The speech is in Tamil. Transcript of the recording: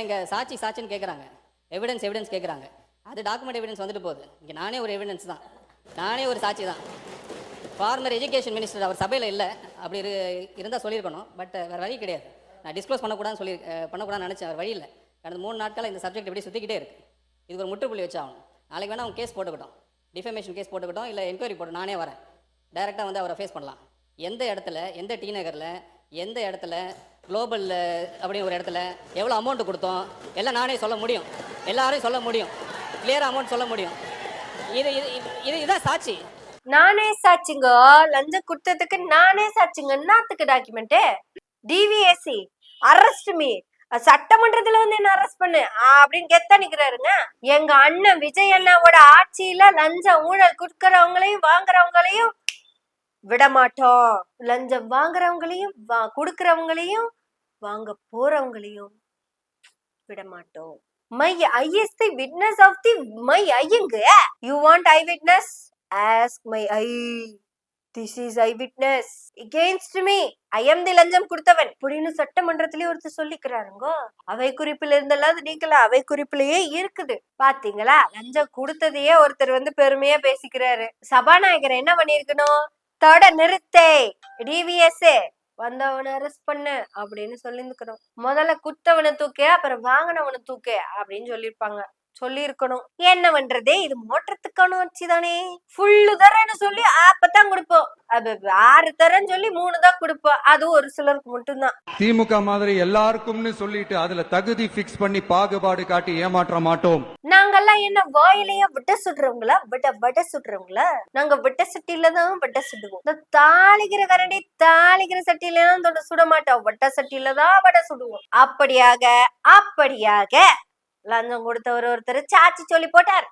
இங்கே சாட்சி சாட்சின்னு கேட்குறாங்க, எவிடன்ஸ் எவிடன்ஸ் கேட்குறாங்க. அது டாக்குமெண்ட் எவிடன்ஸ் வந்துட்டு போகுது. இங்கே நானே ஒரு எவிடன்ஸ் தான், நானே ஒரு சாட்சி தான். ஃபார்மர் எஜுகேஷன் மினிஸ்டர் அவர் சபையில் இல்லை, அப்படி இருந்தால் சொல்லியிருக்கணும். பட் வேறு வழி கிடையாது. நான் டிஸ்க்ளோஸ் பண்ணக்கூடாதுன்னு நினச்சேன். வேறு வழி இல்லை. கடந்த 3 நாட்களாக இந்த சப்ஜெக்ட் எப்படி சுற்றிக்கிட்டே இருக்குது. இதுக்கு ஒரு முற்றுப்புள்ளி வச்சாகணும். நாளைக்கு வேணால் அவங்க கேஸ் போட்டுக்கிட்டோம், டிஃபமேஷன் கேஸ் போட்டுக்கிட்டோம், இல்லை என்கொயரி போட்டு நானே வரேன், டைரெக்டாக வந்து அவரை ஃபேஸ் பண்ணலாம். எந்த இடத்துல, எந்த டி நகரில், எந்த இடத்துல, குளோபல் அப்படின்னு ஒரு இடத்துல எவ்வளோ அமௌண்ட் கொடுத்தோம் எல்லாம் நானே சொல்ல முடியும், எல்லாரையும் சொல்ல முடியும், கிளியராக அமௌண்ட் சொல்ல முடியும். இதுதான் சாட்சி. நானே சாட்சிங்க. லஞ்சம் கொடுத்ததுக்கு நானே சாட்சிங்க. என்னத்துக்கு டாக்குமெண்ட்? டிவிஎஸ்சி அரெஸ்ட் மீ, சட்டமன்றத்துல வந்து என்ன அரெஸ்ட் பண்ணு அப்படின்னு கெத்தா நிக்கிறாருங்க. எங்க அண்ணன் விஜய் அண்ணாவோட ஆட்சியில லஞ்சம் ஊழல் கொடுக்கறவங்களையும் வாங்குறவங்களையும் விட மாட்டோம். லஞ்சம் வாங்குறவங்களையும் கொடுக்கறவங்களையும் வாங்க போறவங்களையும் விட மாட்டோம். My eyes the witness of the my ஐயங்க. You want eye witness? Ask my eye. This is eyewitness against me. I am the லஞ்சம் கொடுத்தவன் அப்படின்னு சட்டமன்றத்திலேயே ஒருத்தர் சொல்லிக்கிறாருங்க. அவை குறிப்பில இருந்தெல்லாம் நீக்கல, அவை குறிப்பிலேயே இருக்குது. பாத்தீங்களா, லஞ்சம் கொடுத்ததையே ஒருத்தர் வந்து பெருமையா பேசிக்கிறாரு. சபாநாயகர் என்ன பண்ணிருக்கணும்? தொட நிறுத்தே, டிவிஎஸ் வந்தவனை அரெஸ்ட் பண்ணு அப்படின்னு சொல்லிருக்கணும். முதல்ல குத்தவனை தூக்கு, அப்புறம் வாங்கினவனை தூக்கு அப்படின்னு சொல்லியிருப்பாங்க, சொல்லி இருக்கணும். என்ன பண்றதே, இது மோட்டத்துக்கான வச்சுதானே. ஃபுல்லு தரேன்னு சொல்லி அப்பதான் கொடுப்போம், அது 6 தரேன்னு சொல்லி 3 தான் கொடுப்போம். அது ஒரு சிலருக்கு மட்டும்தான். திமுக மாதிரி எல்லாருக்கும்னு சொல்லிட்டு அதுல தகுதி பிக்ஸ் பண்ணி பாகுபாடு காட்டி ஏமாற்ற மாட்டோம். நாங்கெல்லாம் என்ன வாயிலையா விட்ட சுடுறவங்களா? விட்ட சுடுறவங்களா? நாங்க விட்ட சட்டியில தான் விட்ட சுடுவோம். இந்த தாளிக்கிற கரண்டி தாளிக்கிற சட்டியில தான் சுட மாட்டோம், வட்ட சட்டியில தான் வட சுடுவோம். அப்படியாக லஞ்சம் கொடுத்தவர் ஒருத்தர் சாட்சி சொல்லி போட்டார்.